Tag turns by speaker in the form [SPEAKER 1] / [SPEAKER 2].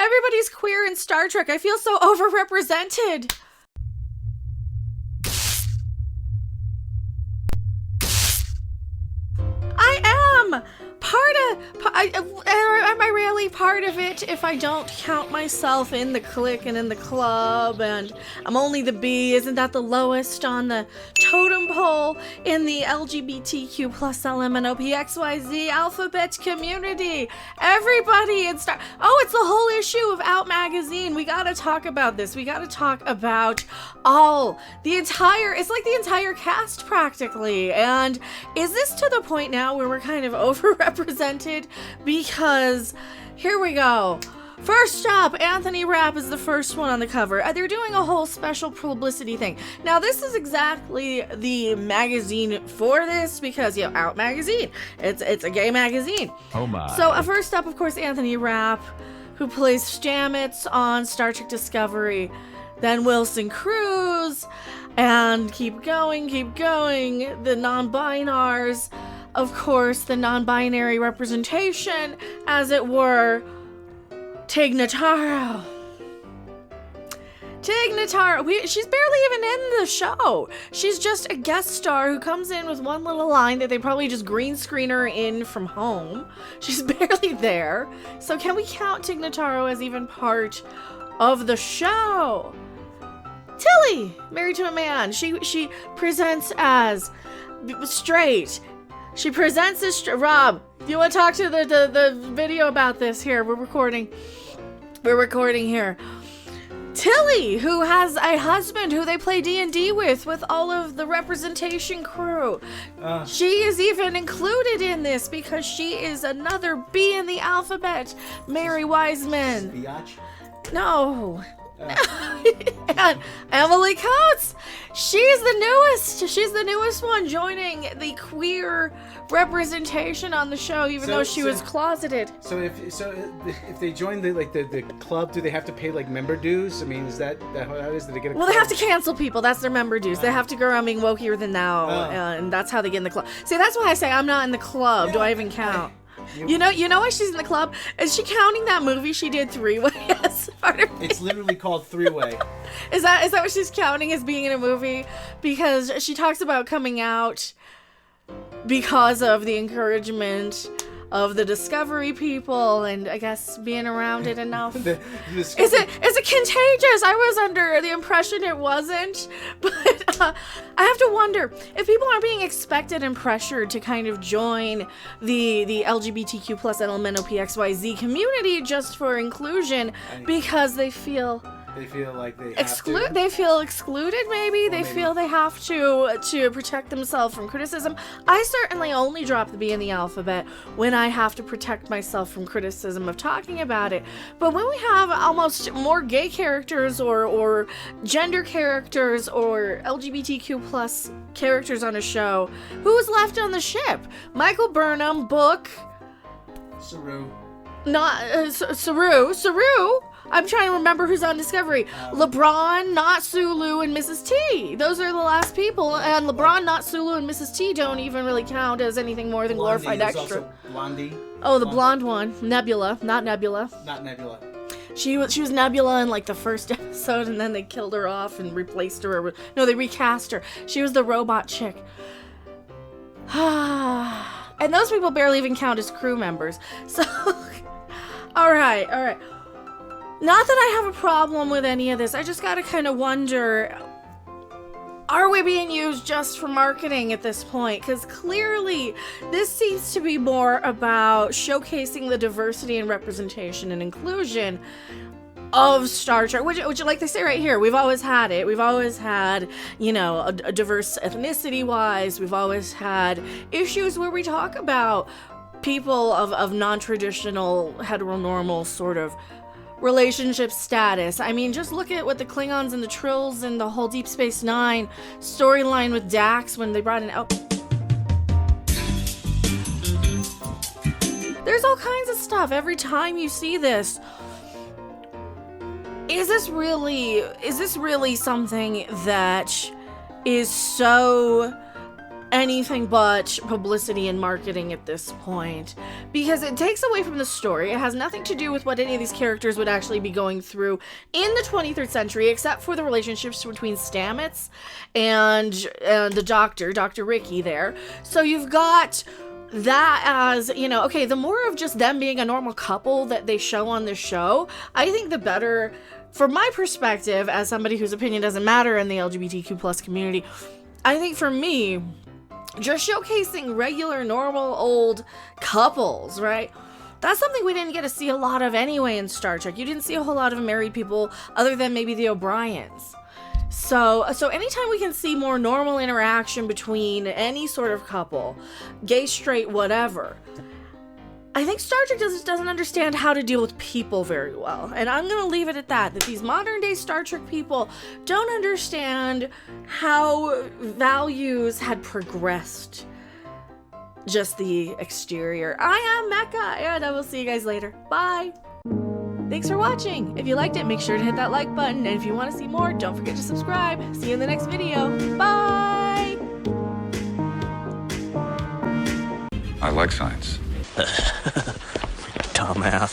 [SPEAKER 1] Everybody's queer in Star Trek. I feel so overrepresented. I am am I really part of it if I don't count myself in the clique and in the club, and I'm only the B? Isn't that the lowest on the totem pole in the LGBTQ plus LMNOPXYZ alphabet community? Everybody in Star... Oh, it's the whole issue of Out Magazine. We gotta talk about this. We gotta talk about it's like the entire cast practically. And is this to the point now where we're kind of overrepresented? Because here we go. First up, Anthony Rapp is the first one on the cover. They're doing a whole special publicity thing. Now, this is exactly the magazine for this because, Out Magazine. It's a gay magazine.
[SPEAKER 2] Oh my.
[SPEAKER 1] So, first up, of course, Anthony Rapp, who plays Stamets on Star Trek Discovery. Then Wilson Cruz, and keep going, the non-binars. Of course, the non-binary representation, as it were, Tig Notaro. She's barely even in the show. She's just a guest star who comes in with one little line that they probably just green screen her in from home. She's barely there. So can we count Tig Notaro as even part of the show? Tilly, Married to a Man. She presents as straight. She presents as Rob, do you want to talk to the video about this here? We're recording here. Tilly, who has a husband who they play D&D with all of the representation crew. She is even included in this because she is another B in the alphabet. Mary Wiseman.
[SPEAKER 3] Biatch?
[SPEAKER 1] No. And Emily Coates, she's the newest one joining the queer representation on the show, even though she was closeted.
[SPEAKER 3] So if they join the club, do they have to pay like member dues? I mean, is that how it is? Do they get a
[SPEAKER 1] Well, they have to cancel people. That's their member dues. They have to go around being wokier than thou, and that's how they get in the club. See, that's why I say I'm not in the club. Do I even count? You know why she's in the club? Is she counting that movie she did Three-Way as part of it?
[SPEAKER 3] It's literally called Three-Way.
[SPEAKER 1] Is that what she's counting as being in a movie? Because she talks about coming out because of the encouragement of the Discovery people, and I guess being around it enough. Is it contagious? I was under the impression it wasn't, but I have to wonder if people are being expected and pressured to kind of join the LGBTQ plus LMNOPXYZ community just for inclusion because they feel
[SPEAKER 3] like they have to.
[SPEAKER 1] They feel excluded, maybe. They feel they have to protect themselves from criticism. I certainly only drop the B in the alphabet when I have to protect myself from criticism of talking about it. But when we have almost more gay characters or gender characters or LGBTQ plus characters on a show, who's left on the ship? Michael Burnham, Book.
[SPEAKER 3] Saru.
[SPEAKER 1] Saru. I'm trying to remember who's on Discovery. LeBron, not Sulu, and Mrs. T. Those are the last people. And LeBron, not Sulu, and Mrs. T don't even really count as anything more than glorified extra.
[SPEAKER 3] Also Blondie.
[SPEAKER 1] Oh, the blonde one. Nebula. Not Nebula.
[SPEAKER 3] Not Nebula.
[SPEAKER 1] She was Nebula in like the first episode, and then they killed her off and replaced her. No, they recast her. She was the robot chick. And those people barely even count as crew members. So, all right. Not that I have a problem with any of this. I just gotta kind of wonder, are we being used just for marketing at this point? Because clearly, this seems to be more about showcasing the diversity and representation and inclusion of Star Trek, which like they say right here, we've always had it. We've always had, a diverse ethnicity-wise. We've always had issues where we talk about people of non-traditional, heteronormal sort of relationship status. I mean, just look at what the Klingons and the Trills and the whole Deep Space Nine storyline with Dax when they brought in There's all kinds of stuff every time you see this. Is this really something that is so anything but publicity and marketing at this point, because it takes away from the story. It has nothing to do with what any of these characters would actually be going through in the 23rd century, except for the relationships between Stamets and the Doctor, Dr. Ricky there. So you've got that as, you know, okay, the more of just them being a normal couple that they show on this show, I think the better, from my perspective, as somebody whose opinion doesn't matter in the LGBTQ plus community, I think for me, just showcasing regular, normal, old couples, right? That's something we didn't get to see a lot of anyway in Star Trek. You didn't see a whole lot of married people other than maybe the O'Briens. So anytime we can see more normal interaction between any sort of couple, gay, straight, whatever, I think Star Trek doesn't understand how to deal with people very well. And I'm going to leave it at that these modern day Star Trek people don't understand how values had progressed. Just the exterior. I am Mecca, and I will see you guys later. Bye. Thanks for watching. If you liked it, make sure to hit that like button. And if you want to see more, don't forget to subscribe. See you in the next video. Bye.
[SPEAKER 2] I like science.
[SPEAKER 4] Dumbass.